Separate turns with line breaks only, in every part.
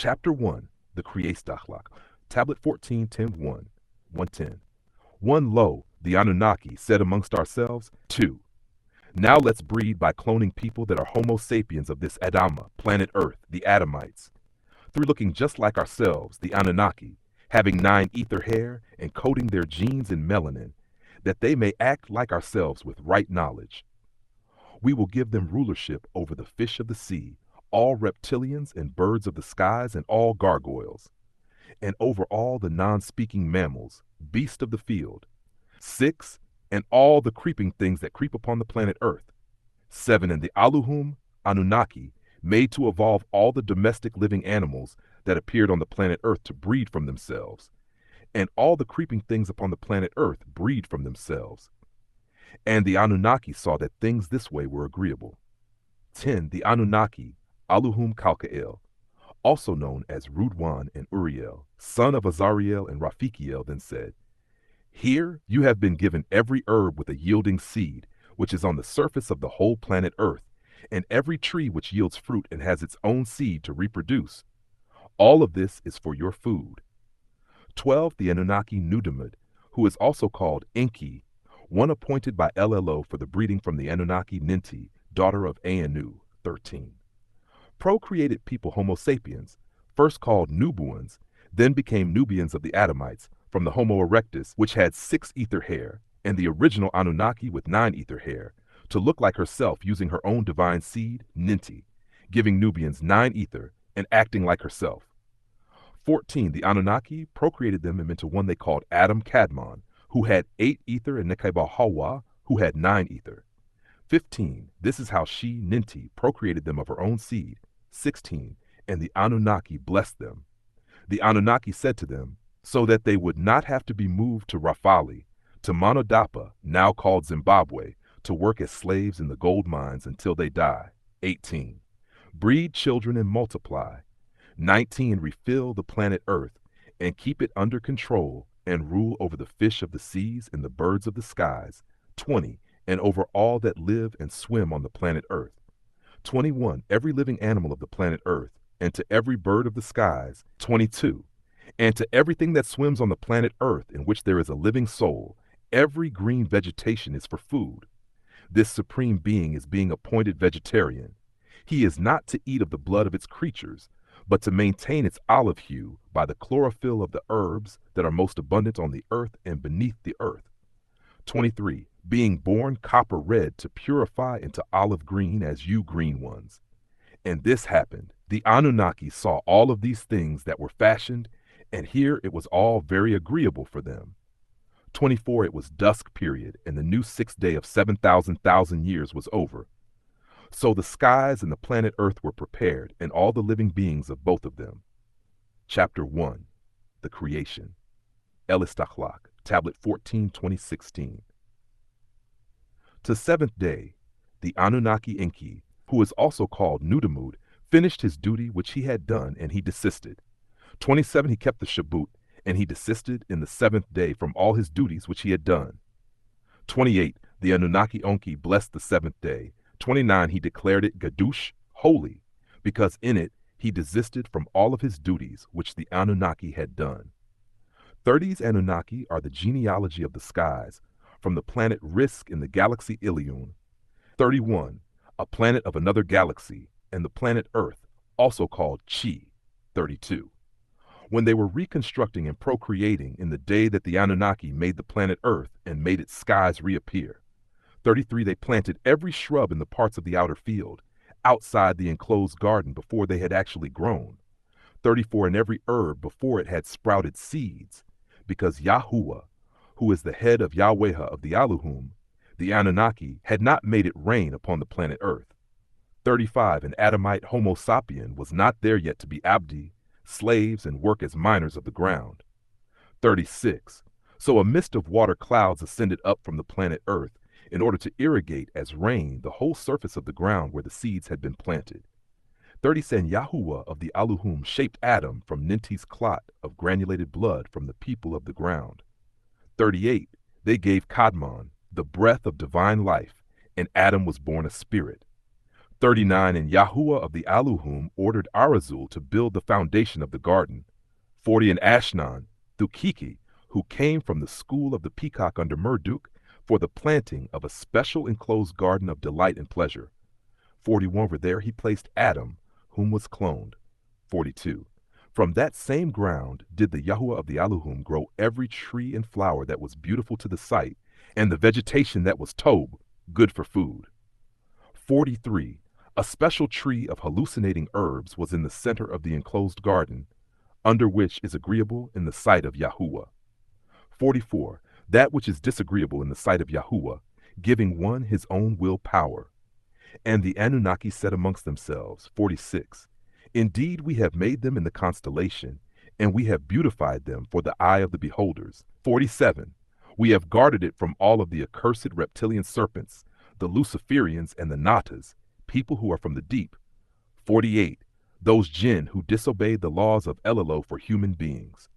Chapter 1, The Createdachlak, Tablet 14, 1, 110. 1 Lo, the Anunnaki, said amongst ourselves, 2. Now let's breed by cloning people that are Homo sapiens of this Adama, planet Earth, the Adamites. 3 looking just like ourselves, the Anunnaki, having 9 ether hair and coating their genes in melanin, that they may act like ourselves with right knowledge. We will give them rulership over the fish of the sea, all reptilians and birds of the skies and all gargoyles, and over all the non-speaking mammals, beasts of the field. 6, and all the creeping things that creep upon the planet Earth. 7, and the Aluhum, Anunnaki, made to evolve all the domestic living animals that appeared on the planet Earth to breed from themselves, and all the creeping things upon the planet Earth breed from themselves. And the Anunnaki saw that things this way were agreeable. 10, the Anunnaki, Aluhum Kalkael, also known as Rudwan and Uriel, son of Azariel and Raphikiel, then said, Here you have been given every herb with a yielding seed, which is on the surface of the whole planet Earth, and every tree which yields fruit and has its own seed to reproduce. All of this is for your food. 12, the Anunnaki Nudamud, who is also called Enki, one appointed by LLO for the breeding from the Anunnaki Ninti, daughter of Anu. 13. Procreated people Homo sapiens, first called Nubuans, then became Nubians of the Adamites, from the Homo erectus, which had 6 ether hair, and the original Anunnaki with 9 ether hair, to look like herself using her own divine seed, Ninti, giving Nubians 9 ether and acting like herself. 14, the Anunnaki procreated them into one they called Adam Kadmon, who had 8 ether, and Nekeba Hawa, who had 9 ether. 15, this is how she, Ninti, procreated them of her own seed. 16, and the Anunnaki blessed them. The Anunnaki said to them, so that they would not have to be moved to Rafali, to Monodapa, now called Zimbabwe, to work as slaves in the gold mines until they die. 18, breed children and multiply. 19, refill the planet Earth, and keep it under control, and rule over the fish of the seas and the birds of the skies. 20, and over all that live and swim on the planet Earth. 21, every living animal of the planet Earth, and to every bird of the skies. 22, and to everything that swims on the planet Earth in which there is a living soul, every green vegetation is for food. This supreme being is being appointed vegetarian. He is not to eat of the blood of its creatures, but to maintain its olive hue by the chlorophyll of the herbs that are most abundant on the earth and beneath the earth. 23, being born copper red to purify into olive green as you green ones. And this happened. The Anunnaki saw all of these things that were fashioned, and here it was all very agreeable for them. 24, it was dusk period, and the new 6th day of 7,000 years was over. So the skies and the planet Earth were prepared, and all the living beings of both of them. Chapter 1, The Creation. Elistachlak, Tablet 14, 2016. To 7th day, the Anunnaki Enki, who is also called Nudamud, finished his duty which he had done, and he desisted. 27, he kept the Shabbat, and he desisted in the 7th day from all his duties which he had done. 28, the Anunnaki Enki blessed the 7th day. 29, he declared it Gadush, holy, because in it he desisted from all of his duties which the Anunnaki had done. 30's Anunnaki are the genealogy of the skies, from the planet Risk in the galaxy Ilion. 31, a planet of another galaxy, and the planet Earth, also called Chi. 32. When they were reconstructing and procreating in the day that the Anunnaki made the planet Earth and made its skies reappear. 33, they planted every shrub in the parts of the outer field, outside the enclosed garden before they had actually grown. 34, and every herb before it had sprouted seeds, because Yahuwah, who is the head of Yahweh of the Aluhum, the Anunnaki, had not made it rain upon the planet Earth. 35, an Adamite Homo sapien was not there yet to be abdi, slaves, and work as miners of the ground. 36, so a mist of water clouds ascended up from the planet Earth in order to irrigate as rain the whole surface of the ground where the seeds had been planted. 37, Yahuwah of the Aluhum shaped Adam from Ninti's clot of granulated blood from the people of the ground. 38, they gave Kadmon, the breath of divine life, and Adam was born a spirit. 39. And Yahuwah of the Aluhum ordered Arazul to build the foundation of the garden. 40. And Ashnan, Thukiki, who came from the school of the peacock under Merduk, for the planting of a special enclosed garden of delight and pleasure. 41. For there he placed Adam, whom was cloned. 42. From that same ground did the Yahuwah of the Aluhum grow every tree and flower that was beautiful to the sight, and the vegetation that was tob, good for food. 43. A special tree of hallucinating herbs was in the center of the enclosed garden, under which is agreeable in the sight of Yahuwah. 44. That which is disagreeable in the sight of Yahuwah, giving one his own will power. And the Anunnaki said amongst themselves. 46. Indeed, we have made them in the constellation, and we have beautified them for the eye of the beholders. 47. We have guarded it from all of the accursed reptilian serpents, the Luciferians and the Natas, people who are from the deep. 48. Those jinn who disobeyed the laws of Elilo for human beings.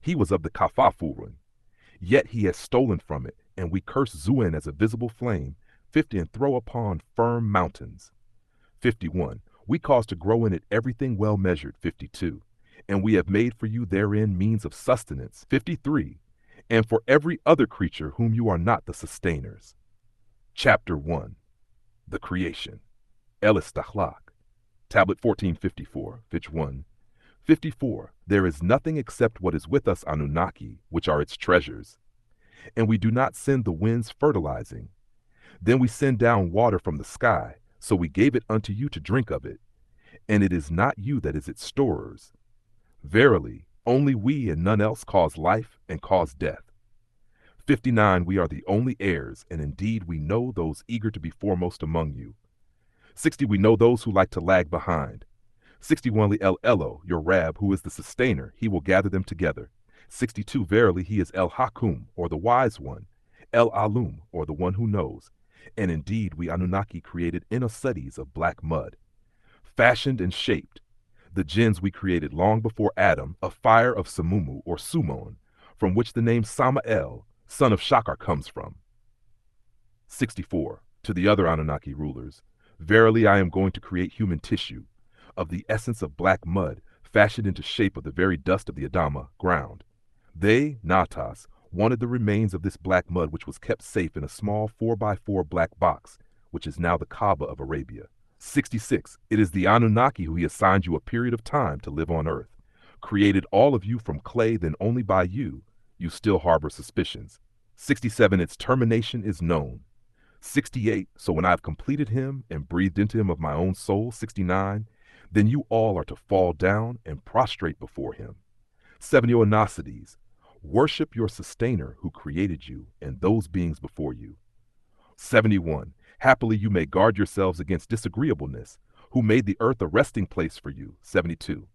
He was of the Kafafurun, yet he has stolen from it, and we curse Zuen as a visible flame. 50. And throw upon firm mountains. 51. We cause to grow in it everything well measured. 52. And we have made for you therein means of sustenance. 53. And for every other creature whom you are not the sustainers. Chapter 1. The Creation. Elis Dachlak. Tablet 1454, Fitch 1. 54. There is nothing except what is with us Anunnaki, which are its treasures. And we do not send the winds fertilizing. Then we send down water from the sky, so we gave it unto you to drink of it. And it is not you that is its storers. Verily, only we and none else cause life and cause death. 59. We are the only heirs, and indeed we know those eager to be foremost among you. 60. We know those who like to lag behind. 61. El Elo, your Rab, who is the sustainer, he will gather them together. 62. Verily, he is El Hakum, or the wise one, El Alum, or the one who knows. And indeed, we Anunnaki created Inocetes of black mud, fashioned and shaped. The jinns we created long before Adam, a fire of Samumu, or Sumon, from which the name Samael, son of Shakar, comes from. 64. To the other Anunnaki rulers, verily I am going to create human tissue, of the essence of black mud, fashioned into shape of the very dust of the Adama, ground. They, Natas, wanted the remains of this black mud, which was kept safe in a small 4x4 black box, which is now the Kaaba of Arabia. 66. It is the Anunnaki who he assigned you a period of time to live on earth, created all of you from clay, then only by you still harbor suspicions. 67. Its termination is known. 68. So when I have completed him and breathed into him of my own soul. 69. Then you all are to fall down and prostrate before him. 70. O Anacides, worship your sustainer who created you and those beings before you. 71. Happily you may guard yourselves against disagreeableness, who made the earth a resting place for you. 72.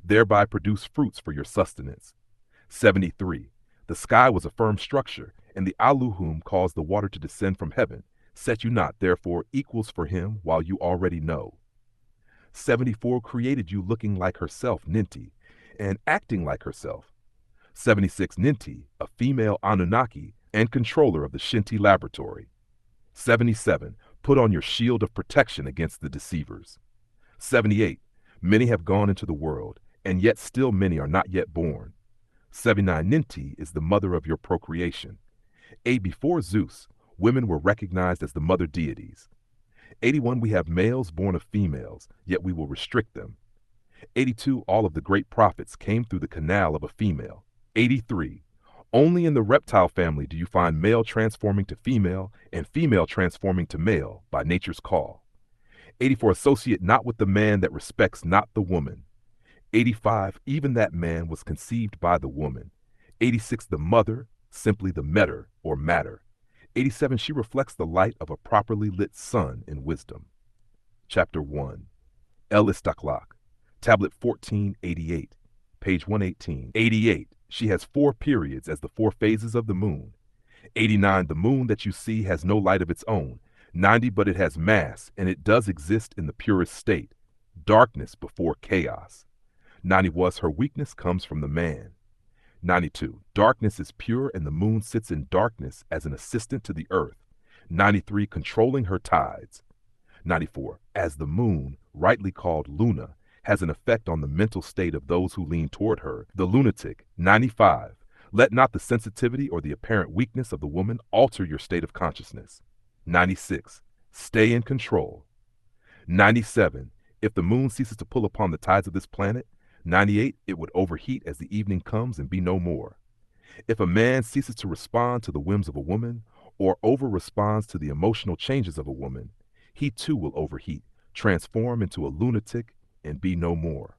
Thereby produce fruits for your sustenance. 73. The sky was a firm structure, and the Aluhum caused the water to descend from heaven. Set you not, therefore, equals for him while you already know. 74. Created you looking like herself, Ninti, and acting like herself. 76. Ninti, a female Anunnaki and controller of the Shinti laboratory. 77. Put on your shield of protection against the deceivers. 78. Many have gone into the world, and yet still many are not yet born. 79. Ninti is the mother of your procreation. 8. Before Zeus, women were recognized as the mother deities. 81. We have males born of females, yet we will restrict them. 82. All of the great prophets came through the canal of a female. 83. Only in the reptile family do you find male transforming to female and female transforming to male by nature's call. 84. Associate not with the man that respects not the woman. 85. Even that man was conceived by the woman. 86. The mother, simply the meter or matter. 87. She reflects the light of a properly lit sun in wisdom. Chapter 1. El Istaklak, Tablet 1488, page 118. 88. She has 4 periods as the 4 phases of the moon. 89. The moon that you see has no light of its own. 90. But it has mass, and it does exist in the purest state, darkness before chaos. 90. Was her weakness comes from the man. 92. Darkness is pure, and the moon sits in darkness as an assistant to the earth. 93. Controlling her tides. 94. As the moon, rightly called Luna, has an effect on the mental state of those who lean toward her, the lunatic. 95. Let not the sensitivity or the apparent weakness of the woman alter your state of consciousness. 96. Stay in control. 97. If the moon ceases to pull upon the tides of this planet, 98. It would overheat as the evening comes and be no more. If a man ceases to respond to the whims of a woman, or over-responds to the emotional changes of a woman, he too will overheat, transform into a lunatic, and be no more.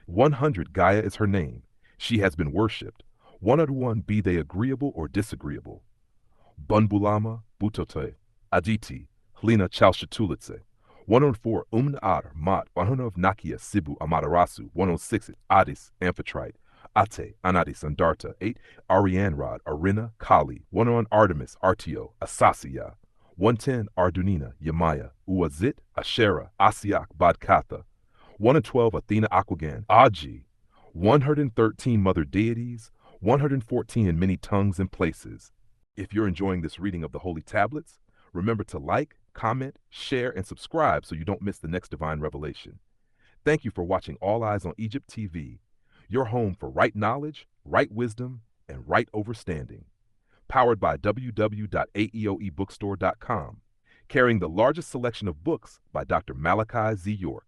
100. Gaia is her name. She has been worshipped. 101. Be they agreeable or disagreeable. Bunbulama, Butote, Aditi, Hlina Chalshatulitse. 104. Ar, Mat, 100 Nakia, Sibu, Amaterasu. 106. Adis, Amphitrite. Ate, Anadis, Andarta. 8. Arianrod, Arina, Kali. 101. Artemis, Artio, Asasiya. 110. Ardunina, Yamaya, Uazit, Ashera, Asiak, Badkatha. 112. Athena, Aquagan, Aji. 113. Mother deities. 114. In many tongues and places. If you're enjoying this reading of the Holy Tablets, remember to like, comment, share, and subscribe so you don't miss the next divine revelation. Thank you for watching All Eyes on Egypt TV, your home for right knowledge, right wisdom, and right overstanding. Powered by www.aeoebookstore.com, carrying the largest selection of books by Dr. Malachi Z. York.